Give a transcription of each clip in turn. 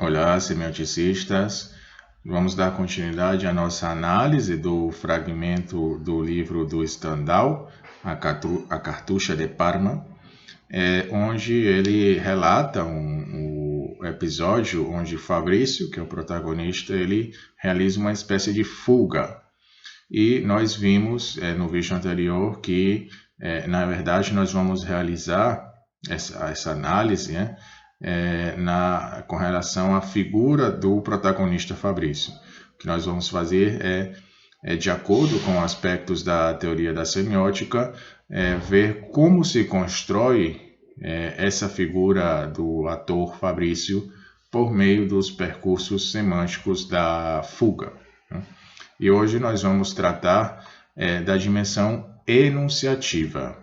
Olá, semioticistas. Vamos dar continuidade à nossa análise do fragmento do livro do Stendhal, a Cartucha de Parma, onde ele relata o episódio onde Fabrício, que é o protagonista, ele realiza uma espécie de fuga. E nós vimos no vídeo anterior que, na verdade, nós vamos realizar essa análise, com relação à figura do protagonista Fabrício. O que nós vamos fazer de acordo com aspectos da teoria da semiótica, ver como se constrói essa figura do ator Fabrício por meio dos percursos semânticos da fuga. E hoje nós vamos tratar da dimensão enunciativa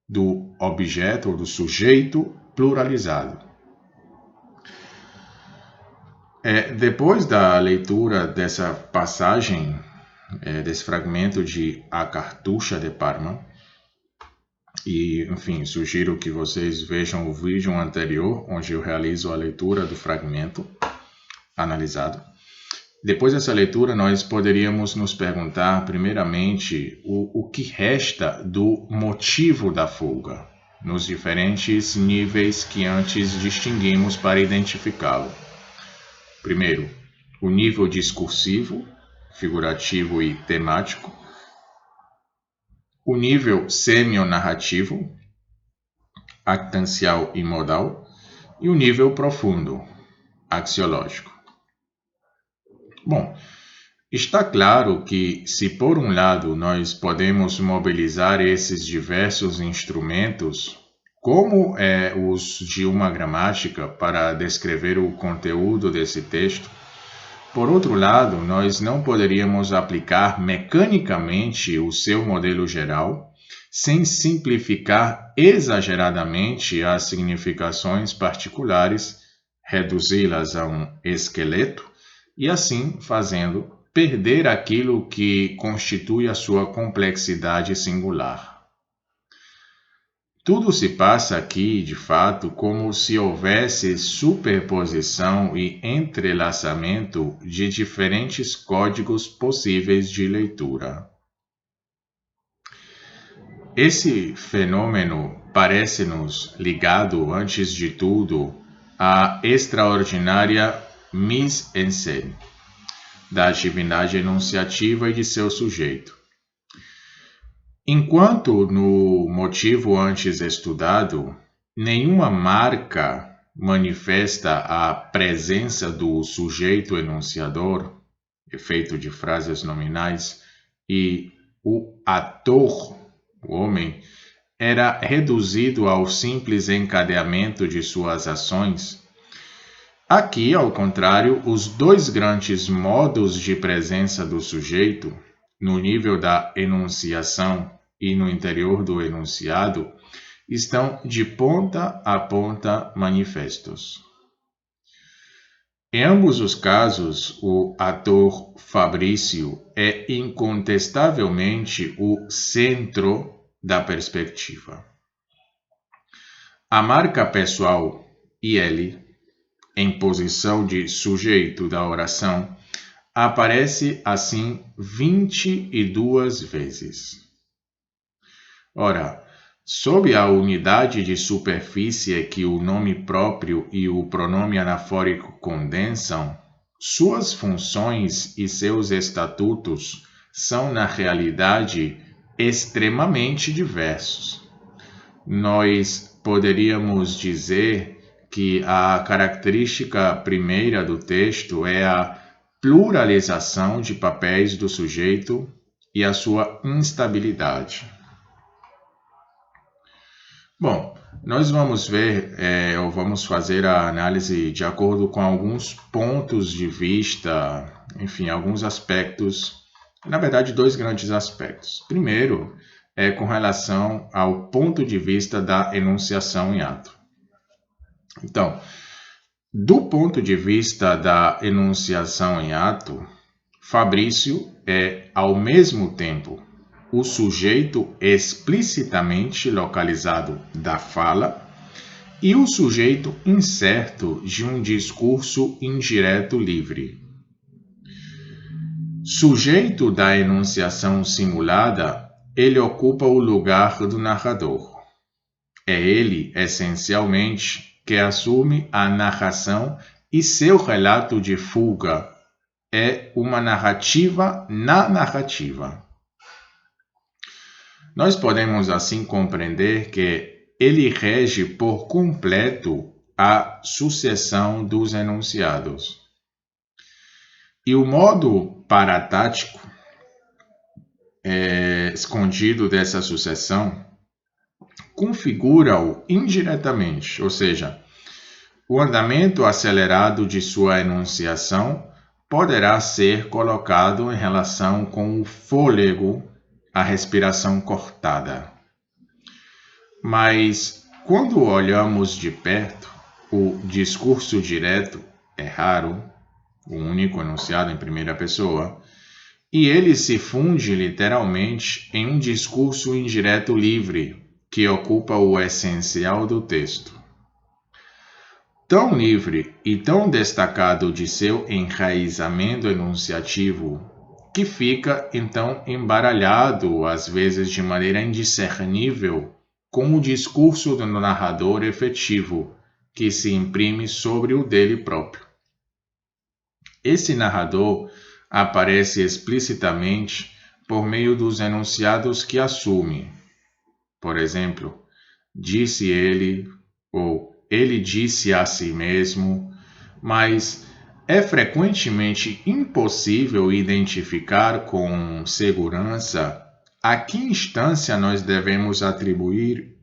do objeto ou do sujeito pluralizado. Depois da leitura dessa passagem, desse fragmento de A Cartucha de Parma, e, enfim, sugiro que vocês vejam o vídeo anterior, onde eu realizo a leitura do fragmento analisado. Depois dessa leitura, nós poderíamos nos perguntar, primeiramente, o que resta do motivo da fuga, nos diferentes níveis que antes distinguimos para identificá-lo. Primeiro, o nível discursivo, figurativo e temático. O nível semionarrativo, actancial e modal. E o nível profundo, axiológico. Bom, está claro que, se por um lado nós podemos mobilizar esses diversos instrumentos, como os de uma gramática, para descrever o conteúdo desse texto, por outro lado, nós não poderíamos aplicar mecanicamente o seu modelo geral, sem simplificar exageradamente as significações particulares, reduzi-las a um esqueleto, e assim fazendo perder aquilo que constitui a sua complexidade singular. Tudo se passa aqui, de fato, como se houvesse superposição e entrelaçamento de diferentes códigos possíveis de leitura. Esse fenômeno parece-nos ligado, antes de tudo, à extraordinária mise-en-scène da atividade enunciativa e de seu sujeito. Enquanto no motivo antes estudado, nenhuma marca manifesta a presença do sujeito enunciador, efeito de frases nominais, e o ator, o homem, era reduzido ao simples encadeamento de suas ações. Aqui, ao contrário, os dois grandes modos de presença do sujeito, no nível da enunciação e no interior do enunciado, estão de ponta a ponta manifestos. Em ambos os casos, o ator Fabrício é incontestavelmente o centro da perspectiva. A marca pessoal IL, em posição de sujeito da oração, aparece assim 22 vezes. Ora, sob a unidade de superfície que o nome próprio e o pronome anafórico condensam, suas funções e seus estatutos são, na realidade, extremamente diversos. Nós poderíamos dizer que a característica primeira do texto é a pluralização de papéis do sujeito e a sua instabilidade. Bom, nós vamos ver, ou vamos fazer a análise de acordo com alguns pontos de vista, enfim, alguns aspectos, na verdade, dois grandes aspectos. Primeiro, com relação ao ponto de vista da enunciação em ato. Então, do ponto de vista da enunciação em ato, Fabrício é, ao mesmo tempo, o sujeito explicitamente localizado da fala e o sujeito incerto de um discurso indireto livre. Sujeito da enunciação simulada, ele ocupa o lugar do narrador. É ele, essencialmente, que assume a narração e seu relato de fuga é uma narrativa na narrativa. Nós podemos assim compreender que ele rege por completo a sucessão dos enunciados. E o modo paratático escondido dessa sucessão configura-o indiretamente, ou seja, o andamento acelerado de sua enunciação poderá ser colocado em relação com o fôlego, a respiração cortada. Mas, quando olhamos de perto, o discurso direto é raro, o único enunciado em primeira pessoa, e ele se funde literalmente em um discurso indireto livre, que ocupa o essencial do texto. Tão livre e tão destacado de seu enraizamento enunciativo, que fica então embaralhado, às vezes de maneira indiscernível, com o discurso do narrador efetivo, que se imprime sobre o dele próprio. Esse narrador aparece explicitamente por meio dos enunciados que assume. Por exemplo, disse ele, ou ele disse a si mesmo, mas é frequentemente impossível identificar com segurança a que instância nós devemos atribuir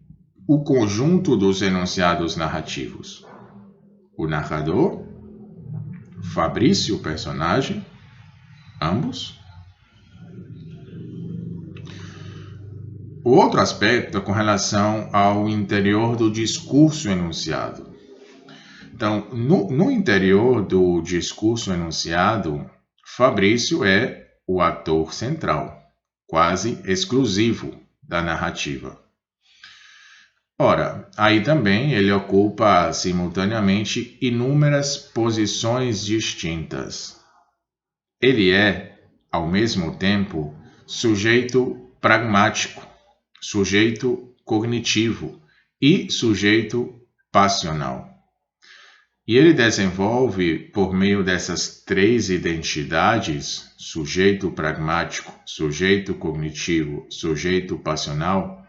o conjunto dos enunciados narrativos. O narrador, Fabrício, o personagem, ambos. O outro aspecto é com relação ao interior do discurso enunciado. Então, no interior do discurso enunciado, Fabrício é o ator central, quase exclusivo da narrativa. Ora, aí também ele ocupa simultaneamente inúmeras posições distintas. Ele é, ao mesmo tempo, sujeito pragmático, sujeito cognitivo e sujeito passional. E ele desenvolve, por meio dessas três identidades, sujeito pragmático, sujeito cognitivo, sujeito passional,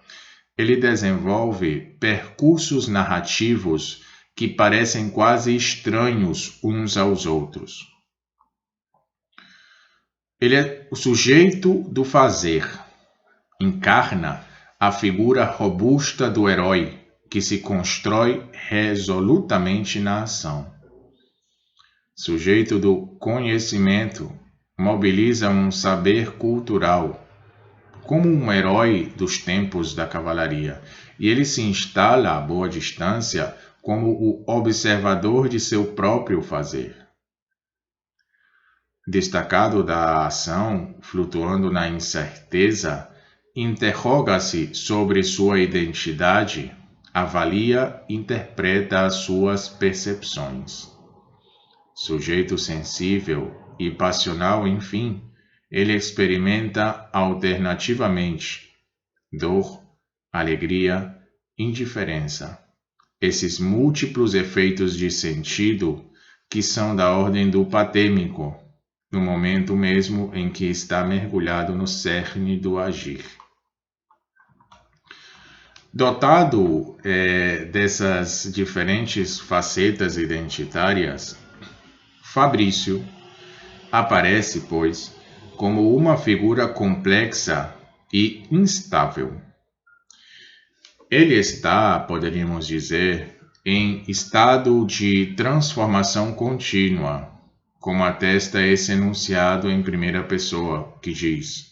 ele desenvolve percursos narrativos que parecem quase estranhos uns aos outros. Ele é o sujeito do fazer, encarna a figura robusta do herói, que se constrói resolutamente na ação. Sujeito do conhecimento, mobiliza um saber cultural, como um herói dos tempos da cavalaria, e ele se instala a boa distância como o observador de seu próprio fazer. Destacado da ação, flutuando na incerteza, interroga-se sobre sua identidade, avalia, interpreta as suas percepções. Sujeito sensível e passional, enfim, ele experimenta alternativamente dor, alegria, indiferença. Esses múltiplos efeitos de sentido que são da ordem do patêmico, no momento mesmo em que está mergulhado no cerne do agir. Dotado dessas diferentes facetas identitárias, Fabrício aparece, pois, como uma figura complexa e instável. Ele está, poderíamos dizer, em estado de transformação contínua, como atesta esse enunciado em primeira pessoa, que diz: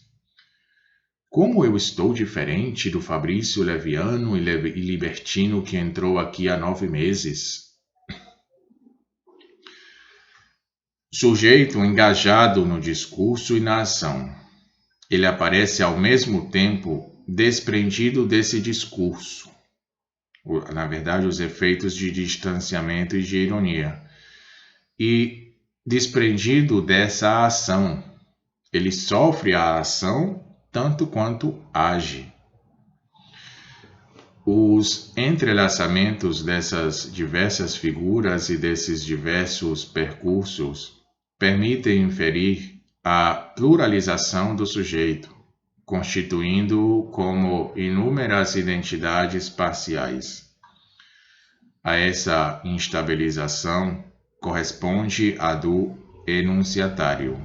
como eu estou diferente do Fabrício leviano e libertino que entrou aqui há 9 meses. Sujeito engajado no discurso e na ação. Ele aparece ao mesmo tempo desprendido desse discurso. na verdade, os efeitos de distanciamento e de ironia. E, desprendido dessa ação, ele sofre a ação tanto quanto age. Os entrelaçamentos dessas diversas figuras e desses diversos percursos permitem inferir a pluralização do sujeito, constituindo-o como inúmeras identidades parciais. A essa instabilização corresponde a do enunciatário.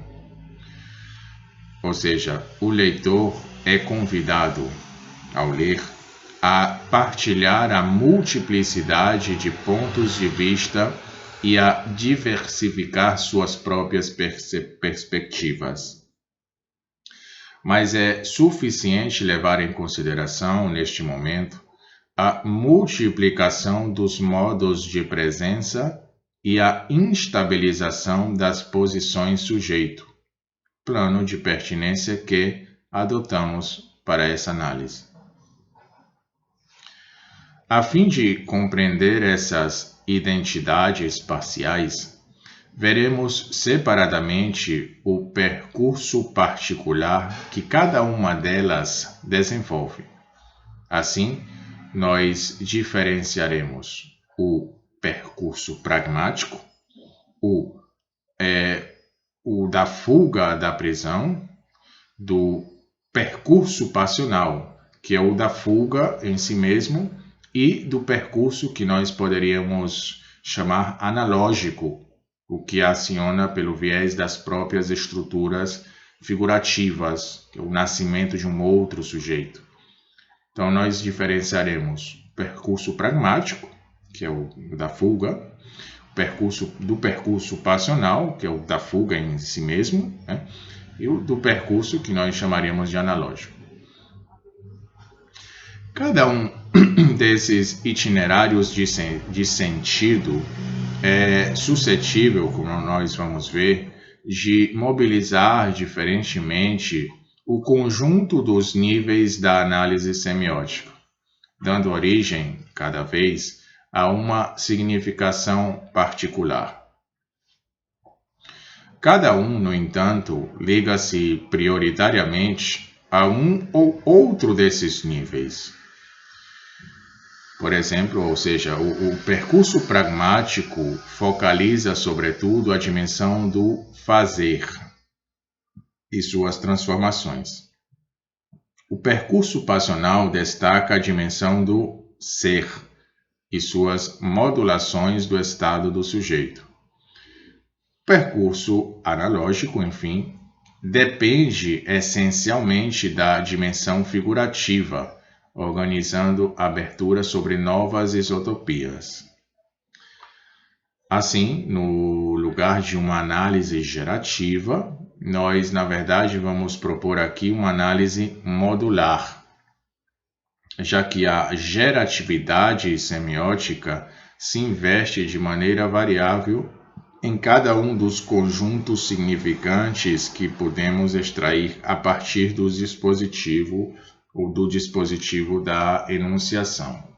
Ou seja, o leitor é convidado, ao ler, a partilhar a multiplicidade de pontos de vista e a diversificar suas próprias perspectivas. Mas é suficiente levar em consideração, neste momento, a multiplicação dos modos de presença e a instabilização das posições sujeito, plano de pertinência que adotamos para essa análise. A fim de compreender essas identidades parciais, veremos separadamente o percurso particular que cada uma delas desenvolve. Assim, nós diferenciaremos o percurso pragmático, o da fuga da prisão, do percurso passional, que é o da fuga em si mesmo, e do percurso que nós poderíamos chamar analógico, o que aciona pelo viés das próprias estruturas figurativas, que é o nascimento de um outro sujeito. Então, nós diferenciaremos o percurso pragmático, que é o da fuga, do percurso passional, que é o da fuga em si mesmo, né? E o do percurso que nós chamaríamos de analógico. Cada um desses itinerários de sentido é suscetível, como nós vamos ver, de mobilizar diferentemente o conjunto dos níveis da análise semiótica, dando origem, cada vez, a uma significação particular. Cada um, no entanto, liga-se prioritariamente a um ou outro desses níveis. Por exemplo, ou seja, o percurso pragmático focaliza, sobretudo, a dimensão do fazer e suas transformações. O percurso passional destaca a dimensão do ser e suas modulações do estado do sujeito. O percurso analógico, enfim, depende essencialmente da dimensão figurativa, organizando abertura sobre novas isotopias. Assim, no lugar de uma análise gerativa, nós, na verdade, vamos propor aqui uma análise modular, já que a geratividade semiótica se investe de maneira variável em cada um dos conjuntos significantes que podemos extrair a partir do dispositivo ou do dispositivo da enunciação.